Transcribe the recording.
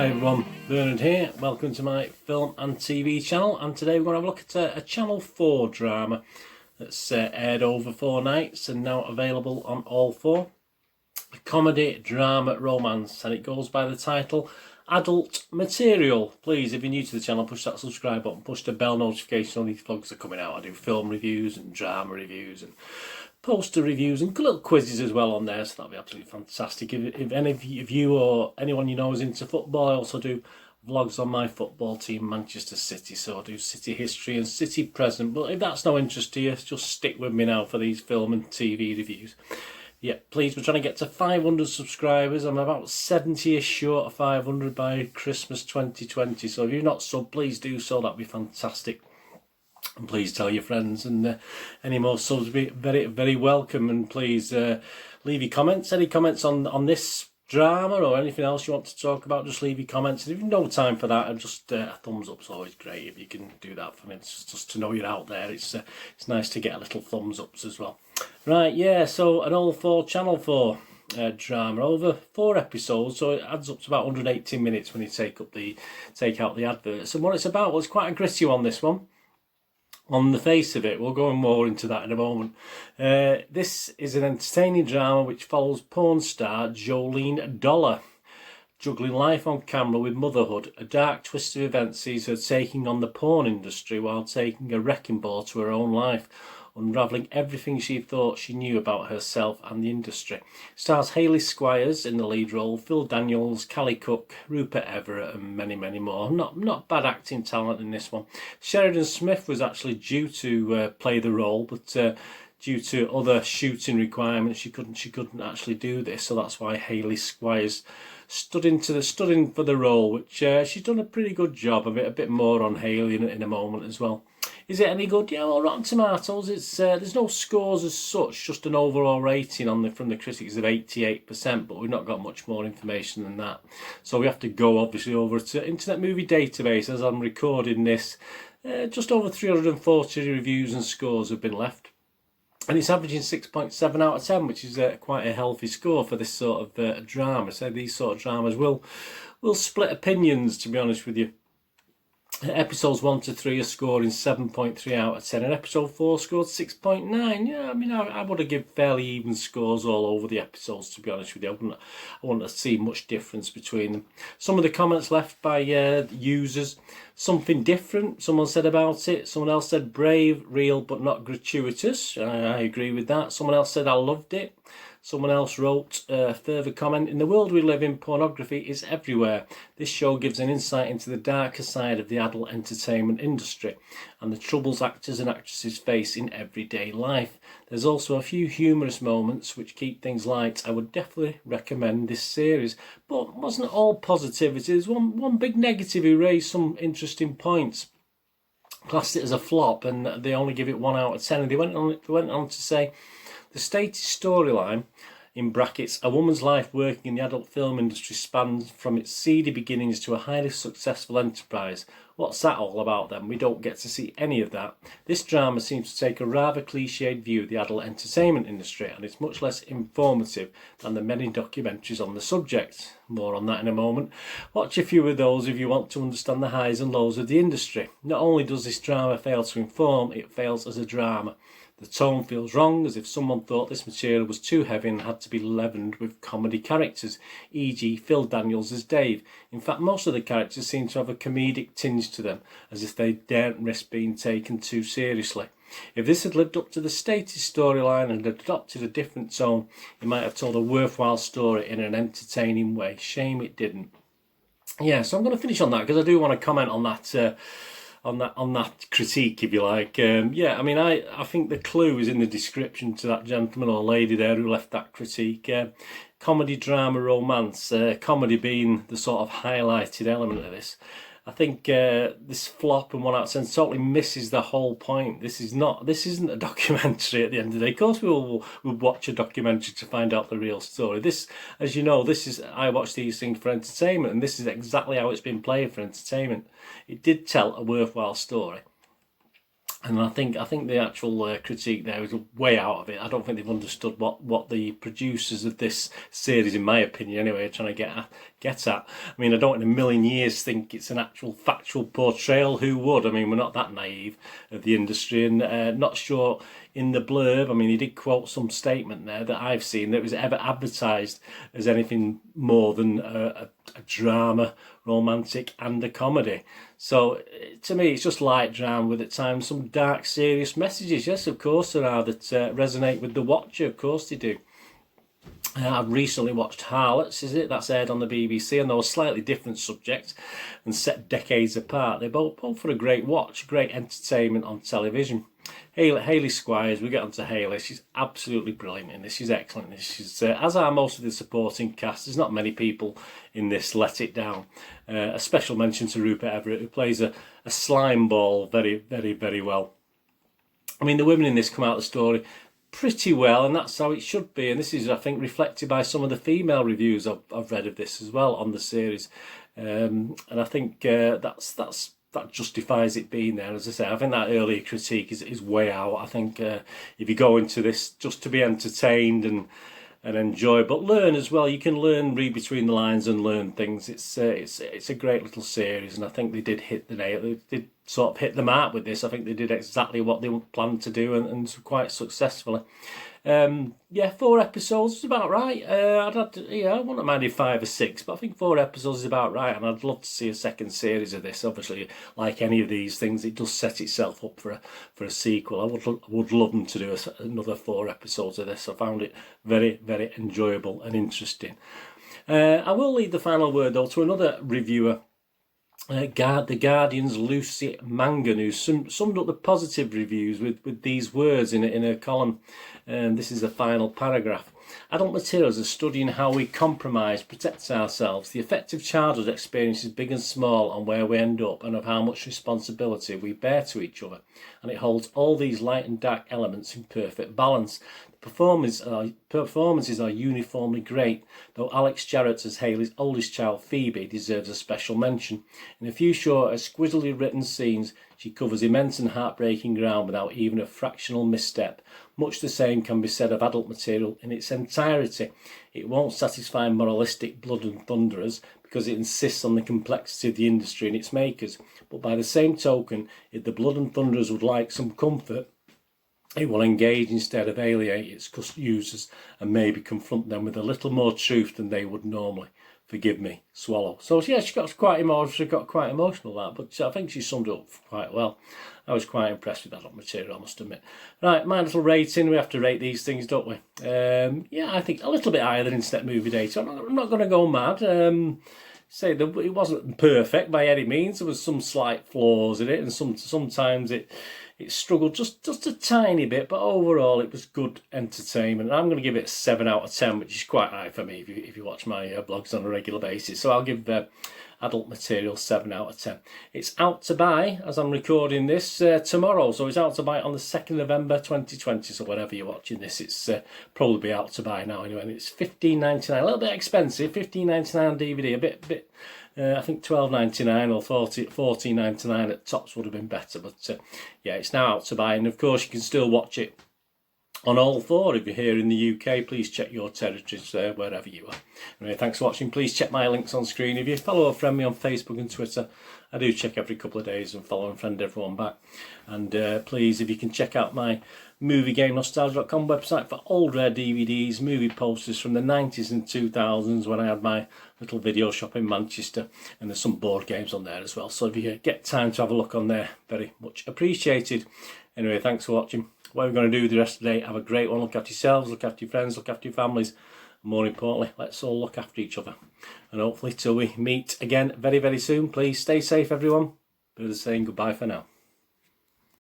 Hi everyone, Bernard here. Welcome to my film and TV channel, and today we're going to have a look at a Channel 4 drama that's aired over 4 nights and now available on all 4. A comedy, drama, romance, and it goes by the title Adult Material. Please, if you're new to the channel, push that subscribe button, push the bell notification on these vlogs are coming out. I do film reviews and drama reviews and poster reviews and little quizzes as well on there, so that'll be absolutely fantastic. If any of you or anyone you know is into football, I also do vlogs on my football team, Manchester City, so I do City history and City present. But if that's no interest to you, just stick with me now for these film and TV reviews. Yeah, please, we're trying to get to 500 subscribers. I'm about 70ish short of 500 by Christmas 2020, so if you're not subbed, please do so, that'd be fantastic. And please tell your friends, and any more subs be very, very welcome. And please leave your comments. Any comments on this drama or anything else you want to talk about, just leave your comments. And if you've no time for that, just a thumbs up's always great if you can do that for me. It's just to know you're out there. It's nice to get a little thumbs ups as well. Right, yeah. So an all 4 Channel 4 drama over 4 episodes, so it adds up to about 118 minutes when you take out the adverts. And what it's about, well, it's quite a gritty one, this one. On the face of it, we'll go more into that in a moment. This is an entertaining drama which follows porn star Jolene Dollar juggling life on camera with motherhood. A dark twist of events sees her taking on the porn industry while taking a wrecking ball to her own life, unravelling everything she thought she knew about herself and the industry. Stars Hayley Squires in the lead role, Phil Daniels, Callie Cook, Rupert Everett, and many, many more. Not bad acting talent in this one. Sheridan Smith was actually due to play the role, but due to other shooting requirements, she couldn't actually do this. So that's why Hayley Squires stood in for the role, which she's done a pretty good job of it. A bit more on Hayley in a moment as well. Is it any good? Yeah, well, Rotten Tomatoes, it's there's no scores as such, just an overall rating from the critics of 88%, but we've not got much more information than that. So we have to go, obviously, over to Internet Movie Database as I'm recording this. Just over 340 reviews and scores have been left. And it's averaging 6.7 out of 10, which is quite a healthy score for this sort of drama. So these sort of dramas will split opinions, to be honest with you. Episodes 1 to 3 are scoring 7.3 out of 10, and episode 4 scored 6.9. Yeah, I mean, I would have given fairly even scores all over the episodes, to be honest with you. I wouldn't see much difference between them. Some of the comments left by users, something different, someone said about it. Someone else said brave, real, but not gratuitous. I agree with that. Someone else said I loved it. Someone else wrote a further comment, in the world we live in, pornography is everywhere. This show gives an insight into the darker side of the adult entertainment industry and the troubles actors and actresses face in everyday life. There's also a few humorous moments which keep things light. I would definitely recommend this series. But it wasn't all positivity. There's one big negative who raised some interesting points. Classed it as a flop, and they only give it 1 out of 10. And they went on to say, the stated storyline, in brackets, a woman's life working in the adult film industry spans from its seedy beginnings to a highly successful enterprise. What's that all about then? We don't get to see any of that. This drama seems to take a rather cliched view of the adult entertainment industry, and it's much less informative than the many documentaries on the subject. More on that in a moment. Watch a few of those if you want to understand the highs and lows of the industry. Not only does this drama fail to inform, it fails as a drama. The tone feels wrong, as if someone thought this material was too heavy and had to be leavened with comedy characters, e.g. Phil Daniels as Dave. In fact, most of the characters seem to have a comedic tinge to them, as if they daren't risk being taken too seriously. If this had lived up to the stated storyline and had adopted a different tone, it might have told a worthwhile story in an entertaining way. Shame it didn't. Yeah, so I'm going to finish on that, because I do want to comment on that on that critique, if you like. Yeah, I mean, I think the clue is in the description to that gentleman or lady there who left that critique. Comedy, drama, romance. Comedy being the sort of highlighted element of this. I think this flop and 1 out of 10 totally misses the whole point. This isn't a documentary at the end of the day. Of course we'll watch a documentary to find out the real story. This, as you know, I watch these things for entertainment, and this is exactly how it's been played for entertainment. It did tell a worthwhile story. And I think the actual critique there is way out of it. I don't think they've understood what the producers of this series, in my opinion anyway, are trying to get at. I mean, I don't in a million years think it's an actual factual portrayal. Who would? I mean, we're not that naive of the industry, and not sure in the blurb. I mean, he did quote some statement there that I've seen that was ever advertised as anything more than a drama, romantic and a comedy. So to me it's just light drama with at times some dark serious messages. Yes, of course there are, that resonate with the watcher, of course they do. I've recently watched Harlots, is it? That's aired on the BBC, and those slightly different subjects and set decades apart. They're both for a great watch, great entertainment on television. Hayley Squires, we get on to Hayley. She's absolutely brilliant in this. She's excellent in this. She's, as are most of the supporting cast. There's not many people in this let it down. A special mention to Rupert Everett, who plays a slime ball very, very, very well. I mean, the women in this come out of the story pretty well, and that's how it should be. And this is, I think, reflected by some of the female reviews I've read of this as well on the series. And I think that justifies it being there. As I say, I think that earlier critique is way out. I think if you go into this just to be entertained and enjoy, but learn as well. You can learn, read between the lines and learn things. It's a great little series, and I think they did hit the nail. They did sort of hit the mark with this. I think they did exactly what they planned to do, and quite successfully. Yeah, 4 episodes is about right. I wouldn't mind if 5 or 6, but I think 4 episodes is about right, and I'd love to see a second series of this. Obviously, like any of these things, it does set itself up for a sequel. I would love them to do another 4 episodes of this. I found it very, very enjoyable and interesting. I will leave the final word though to another reviewer, The Guardian's Lucy Mangan, who summed up the positive reviews with these words in a column. This is the final paragraph. Adult materials are studying how we compromise, protect ourselves, the effect of childhood experiences big and small on where we end up, and of how much responsibility we bear to each other. And it holds all these light and dark elements in perfect balance. The performances are uniformly great, though Alex Jarrett as Hayley's oldest child, Phoebe, deserves a special mention. In a few short, exquisitely written scenes, she covers immense and heartbreaking ground without even a fractional misstep. Much the same can be said of adult material in its entirety. It won't satisfy moralistic blood and thunderers because it insists on the complexity of the industry and its makers. But by the same token, if the blood and thunderers would like some comfort, it will engage instead of alienate its users and maybe confront them with a little more truth than they would normally, forgive me, swallow. So yeah, she got quite emotional that, but I think she summed it up quite well. I was quite impressed with that material, I must admit. Right, my little rating, we have to rate these things, don't we? Yeah, I think a little bit higher than Internet Movie Data. I'm not going to go mad. Say that it wasn't perfect by any means. There was some slight flaws in it, and sometimes it struggled just a tiny bit, but overall it was good entertainment. I'm going to give it a 7 out of 10, which is quite high for me if you watch my blogs on a regular basis. So I'll give adult material 7 out of 10. It's out to buy as I'm recording this tomorrow, so it's out to buy on the 2nd of November 2020. So whenever you're watching this, it's probably out to buy now anyway. And it's $15.99, a little bit expensive. $15.99 on DVD, a bit. I think $12.99 or $14.99 at tops would have been better, but yeah, it's now out to buy, and of course you can still watch it on all 4. If you're here in the UK, please check your territories wherever you are. Anyway, thanks for watching. Please check my links on screen. If you follow or friend me on Facebook and Twitter, I do check every couple of days and follow and friend everyone back. And please, if you can check out my MovieGameNostalgia.com website for old rare DVDs, movie posters from the 90s and 2000s when I had my little video shop in Manchester, and there's some board games on there as well. So if you get time to have a look on there, very much appreciated. Anyway, thanks for watching. What we're going to do the rest of the day, have a great one. Look after yourselves, look after your friends, look after your families. And more importantly, let's all look after each other. And hopefully till we meet again very, very soon, please stay safe everyone. But saying goodbye for now.